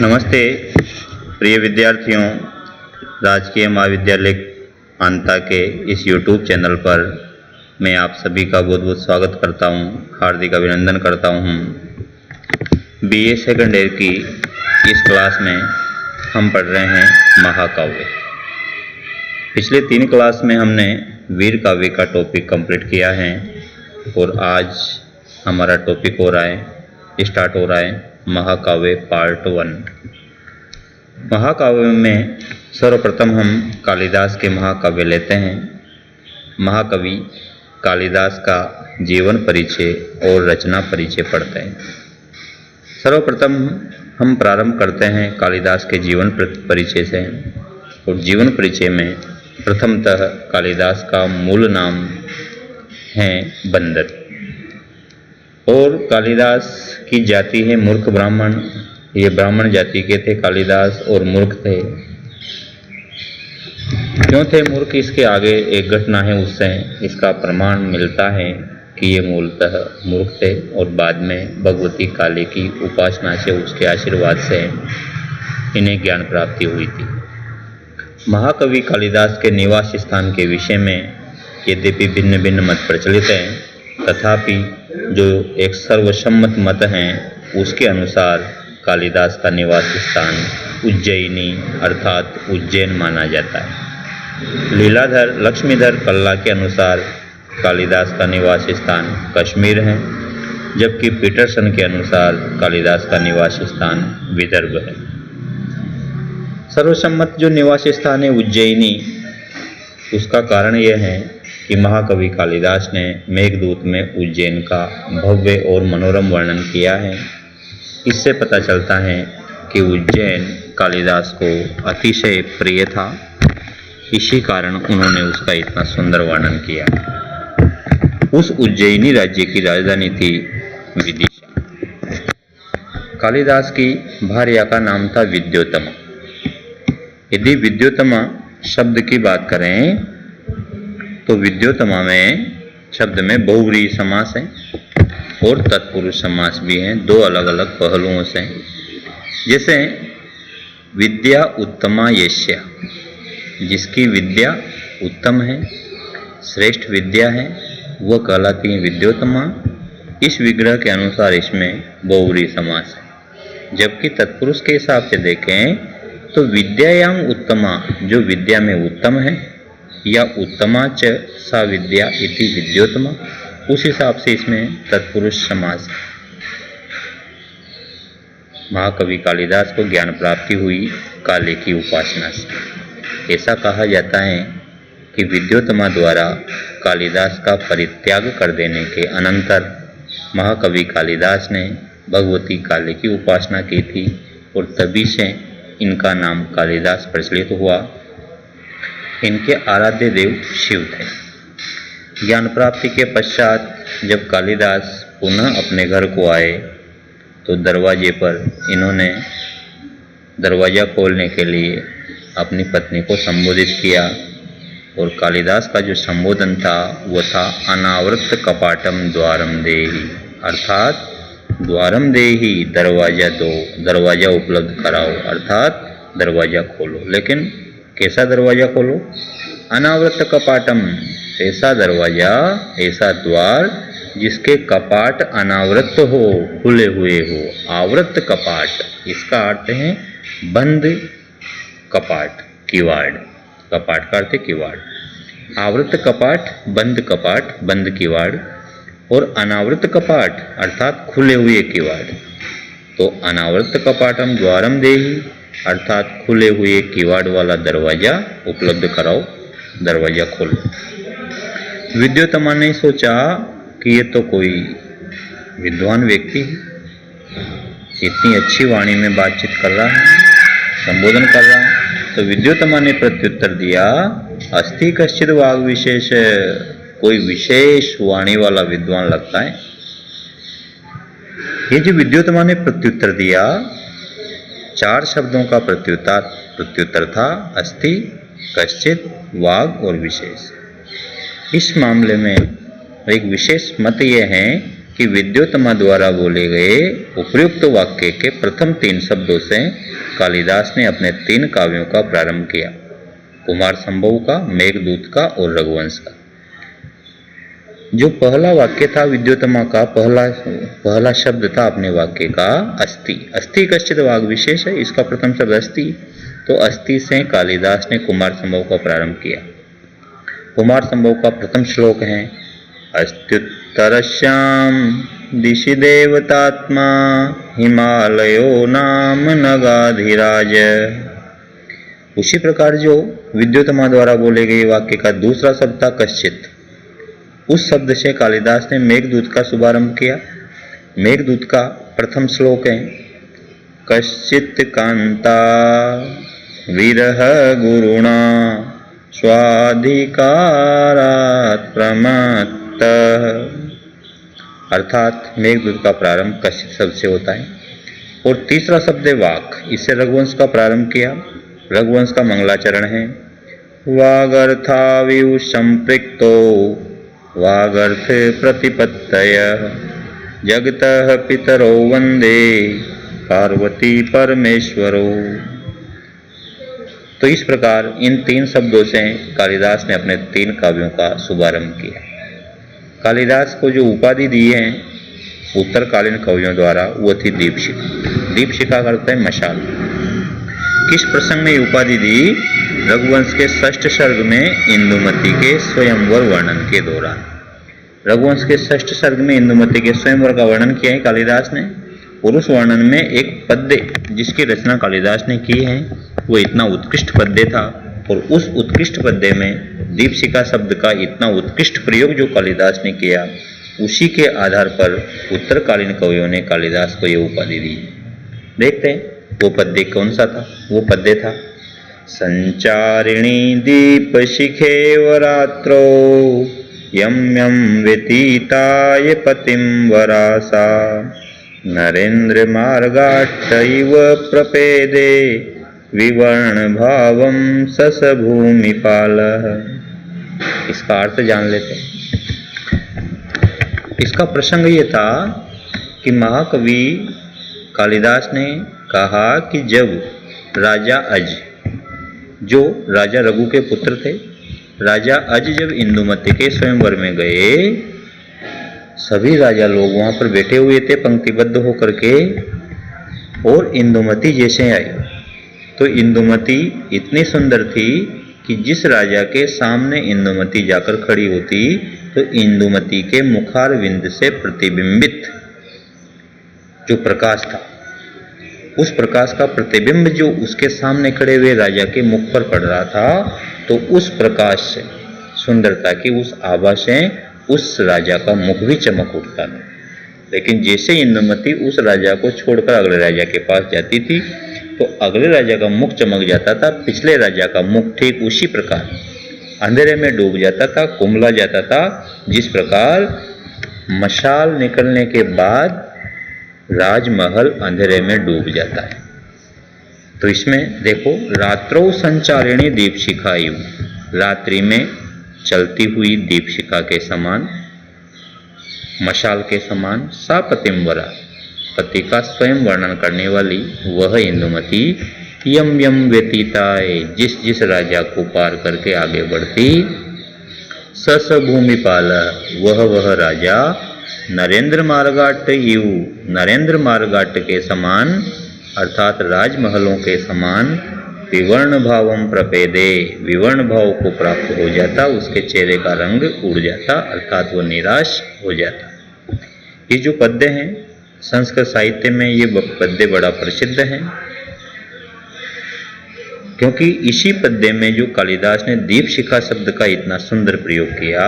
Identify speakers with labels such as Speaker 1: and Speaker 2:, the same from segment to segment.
Speaker 1: नमस्ते प्रिय विद्यार्थियों, राजकीय महाविद्यालय आंता के इस YouTube चैनल पर मैं आप सभी का बहुत बहुत स्वागत करता हूं, हार्दिक अभिनंदन करता हूं। BA सेकंड ईयर की इस क्लास में हम पढ़ रहे हैं महाकाव्य। पिछले 3 क्लास में हमने वीर काव्य का टॉपिक कंप्लीट किया है और आज हमारा टॉपिक स्टार्ट हो रहा है महाकाव्य पार्ट 1। महाकाव्य में सर्वप्रथम हम कालिदास के महाकाव्य लेते हैं। महाकवि कालिदास का जीवन परिचय और रचना परिचय पढ़ते हैं। सर्वप्रथम हम प्रारंभ करते हैं कालिदास के जीवन परिचय से और जीवन परिचय में प्रथमतः कालिदास का मूल नाम है बंदर और कालिदास की जाति है मूर्ख ब्राह्मण। ये ब्राह्मण जाति के थे कालिदास और मूर्ख थे। क्यों थे मूर्ख, इसके आगे एक घटना है, उससे इसका प्रमाण मिलता है कि ये मूलतः मूर्ख थे और बाद में भगवती काली की उपासना से, उसके आशीर्वाद से इन्हें ज्ञान प्राप्ति हुई थी। महाकवि कालिदास के निवास स्थान के विषय में यद्यपि भिन्न भिन्न मत प्रचलित हैं, तथापि जो एक सर्वसम्मत मत है उसके अनुसार कालिदास का निवास स्थान उज्जैनी अर्थात उज्जैन माना जाता है। लीलाधर लक्ष्मीधर कल्ला के अनुसार कालिदास का निवास स्थान कश्मीर है, जबकि पीटरसन के अनुसार कालिदास का निवास स्थान विदर्भ है। सर्वसम्मत जो निवास स्थान है उज्जैनी, उसका कारण यह है कि महाकवि कालिदास ने मेघदूत में उज्जैन का भव्य और मनोरम वर्णन किया है। इससे पता चलता है कि उज्जैन कालिदास को अतिशय प्रिय था, इसी कारण उन्होंने उसका इतना सुंदर वर्णन किया। उस उज्जैनी राज्य की राजधानी थी विदिशा। कालिदास की भार्या का नाम था विद्योत्तमा। यदि विद्योत्तमा शब्द की बात करें तो विद्योत्तमा में शब्द में बहुव्रीहि समास है और तत्पुरुष समास भी हैं, 2 अलग अलग पहलुओं से। जैसे विद्या उत्तमा यस्या, जिसकी विद्या उत्तम है, श्रेष्ठ विद्या है, वह कहलाती है विद्योत्तमा। इस विग्रह के अनुसार इसमें बहुव्रीहि समास है। जबकि तत्पुरुष के हिसाब से देखें तो विद्यायाम उत्तमा, जो विद्या में उत्तम है, या उत्तमा च सा विद्या इति विद्योत्तमा, उस हिसाब से इसमें तत्पुरुष समास है। महाकवि कालिदास को ज्ञान प्राप्ति हुई काली की उपासना से। ऐसा कहा जाता है कि विद्योत्तमा द्वारा कालिदास का परित्याग कर देने के अनंतर महाकवि कालिदास ने भगवती काली की उपासना की थी और तभी से इनका नाम कालिदास प्रचलित हुआ। इनके आराध्य देव शिव थे। ज्ञान प्राप्ति के पश्चात जब कालिदास पुनः अपने घर को आए तो दरवाजे पर इन्होंने दरवाज़ा खोलने के लिए अपनी पत्नी को संबोधित किया और कालिदास का जो संबोधन था वो था अनावृत कपाटम द्वारम देहि, अर्थात द्वारम देहि, दरवाज़ा दो, दरवाज़ा उपलब्ध कराओ, अर्थात दरवाज़ा खोलो। लेकिन कैसा दरवाज़ा खोलो? अनावृत कपाटम, ऐसा दरवाज़ा, ऐसा द्वार जिसके कपाट अनावृत हो, खुले हुए हो। आवृत कपाट, इसका अर्थ है बंद कपाट, किवाड़। कपाट का अर्थ है किवाड़। आवृत कपाट, बंद कपाट, बंद किवाड़, और अनावृत कपाट अर्थात खुले हुए किवाड़। तो अनावृत कपाटम द्वारम देहि, अर्थात खुले हुए किवाड़ वाला दरवाज़ा उपलब्ध कराओ, दरवाज़ा खोलो। विद्योत्तमा ने सोचा कि ये तो कोई विद्वान व्यक्ति है, इतनी अच्छी वाणी में बातचीत कर रहा है, संबोधन कर रहा है। तो विद्योत्तमा ने प्रत्युत्तर दिया, अस्ति कश्चित् वाग विशेष, कोई विशेष वाणी वाला विद्वान लगता है। ये जो विद्योत्तमा ने प्रत्युत्तर दिया, 4 शब्दों का प्रत्युत्तर था, अस्ति, कश्चित्, वाग और विशेष। इस मामले में एक विशेष मत यह है कि विद्योत्तमा द्वारा बोले गए उपयुक्त वाक्य के प्रथम 3 शब्दों से कालिदास ने अपने 3 काव्यों का प्रारंभ किया, कुमार संभव का, मेघदूत का और रघुवंश का। जो पहला वाक्य था विद्योत्तमा का, पहला शब्द था अपने वाक्य का अस्ति। अस्ति कश्चित वाग विशेष है, इसका प्रथम शब्द अस्ति। तो अस्ति से कालिदास ने कुमार संभव का प्रारंभ किया। कुमार संभव का प्रथम श्लोक है अस्त्युत्तरश्याम दिशि देवतात्मा हिमालयो नाम नगाधिराज। उसी प्रकार जो विद्योत्तमा द्वारा बोले गए वाक्य का दूसरा शब्द था कश्चित, उस शब्द से कालिदास ने मेघदूत का शुभारंभ किया। मेघदूत का प्रथम श्लोक है कश्चित कांता विरह गुरुणा स्वाधिकारात् प्रमत्त। अर्थात मेघदूत का प्रारंभ कश्चित शब्द से होता है। और तीसरा शब्द है वाक, इससे रघुवंश का प्रारंभ किया। रघुवंश का मंगलाचरण है वागर्थाविव संपृक्तो वागर्थ प्रतिपत्तय जगतः पितरो वंदे पार्वती परमेश्वरो। तो इस प्रकार इन 3 शब्दों से कालिदास ने अपने 3 काव्यों का शुभारंभ किया। कालिदास को जो उपाधि दी है उत्तरकालीन कवियों द्वारा वो थी दीपशिखा। दीपशिखा का अर्थ है मशाल। किस प्रसंग में उपाधि दी? रघुवंश के 6ठ सर्ग में इंदुमती के स्वयंवर वर्णन के दौरान। रघुवंश के 6ठ सर्ग में इंदुमती के स्वयंवर का वर्णन किया है कालिदास ने। और उस वर्णन में एक पद्य जिसकी रचना कालिदास ने की है वो इतना उत्कृष्ट पद्य था, और उस उत्कृष्ट पद्य में दीपशिखा शब्द का इतना उत्कृष्ट प्रयोग जो कालिदास ने किया, उसी के आधार पर उत्तरकालीन कवियों ने कालिदास को ये उपाधि दी। देखते हैं वो पद्य कौन सा था। वो पद्य था संचारिणी दीप शिखेव रात्रो यम यम व्यतीताय पतिम वरासा नरेंद्र मार्गाट्टैव प्रपेदे विवर्ण भावम सस भूमिपालः। इसका अर्थ जान लेते हैं। इसका प्रसंग ये था कि महाकवि कालिदास ने कहा कि जब राजा अज, जो राजा रघु के पुत्र थे, राजा अज जब इंदुमती के स्वयंवर में गए, सभी राजा लोग वहां पर बैठे हुए थे पंक्तिबद्ध होकर के, और इंदुमती जैसे आई तो इंदुमती इतनी सुंदर थी कि जिस राजा के सामने इंदुमती जाकर खड़ी होती तो इंदुमती के मुखारविंद से प्रतिबिंबित जो प्रकाश था, उस प्रकाश का प्रतिबिंब जो उसके सामने खड़े हुए राजा के मुख पर पड़ रहा था, तो उस प्रकाश से, सुंदरता की उस आभा से उस राजा का मुख भी चमक उठता था। लेकिन जैसे इंदुमती उस राजा को छोड़कर अगले राजा के पास जाती थी तो अगले राजा का मुख चमक जाता था, पिछले राजा का मुख ठीक उसी प्रकार अंधेरे में डूब जाता था, कुंभला जाता था, जिस प्रकार मशाल निकलने के बाद राजमहल अंधेरे में डूब जाता है। तो इसमें देखो रात्रो संचारिणी दीपशिखायु, रात्रि में चलती हुई दीपशिखा के समान, मशाल के समान, सा पतिंवरा, पति का स्वयं वर्णन करने वाली वह इंदुमती, यम यम व्यतीताए, जिस जिस राजा को पार करके आगे बढ़ती, सस भूमिपाल, वह राजा नरेंद्र मार्गाट इव, नरेंद्र मार्गाट के समान अर्थात राजमहलों के समान, विवर्ण भावम प्रपेदे, विवर्ण भाव को प्राप्त हो जाता, उसके चेहरे का रंग उड़ जाता, अर्थात वो निराश हो जाता। ये जो पद्य हैं संस्कृत साहित्य में ये पद्य बड़ा प्रसिद्ध है, क्योंकि इसी पद्य में जो कालिदास ने दीपशिखा शब्द का इतना सुंदर प्रयोग किया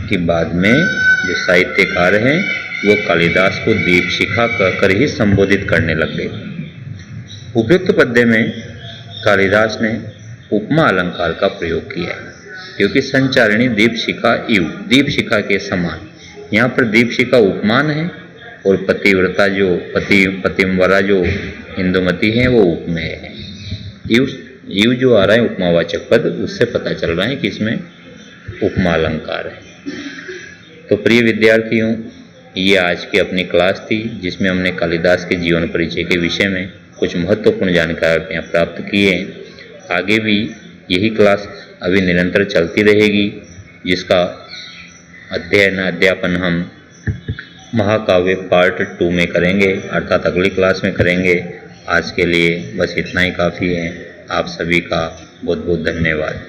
Speaker 1: कि बाद में जो साहित्यकार हैं वो कालिदास को दीपशिखा कहकर ही संबोधित करने लग गए। उपयुक्त पद्य में कालिदास ने उपमा अलंकार का प्रयोग किया है, क्योंकि संचारिणी दीपशिखा इव, दीपशिखा के समान, यहाँ पर दीपशिखा उपमान है और पतिव्रता जो पतिमवरा जो इंदुमती है वो उपमेय है। इव जो आ रहा है उपमावाचक पद, उससे पता चल रहा है कि इसमें उपमा अलंकार है। तो प्रिय विद्यार्थियों, ये आज की अपनी क्लास थी जिसमें हमने कालिदास के जीवन परिचय के विषय में कुछ महत्वपूर्ण जानकारियाँ प्राप्त की हैं। आगे भी यही क्लास अभी निरंतर चलती रहेगी, जिसका अध्ययन अध्यापन हम महाकाव्य पार्ट 2 में करेंगे, अर्थात अगली क्लास में करेंगे। आज के लिए बस इतना ही काफ़ी है। आप सभी का बहुत बहुत धन्यवाद।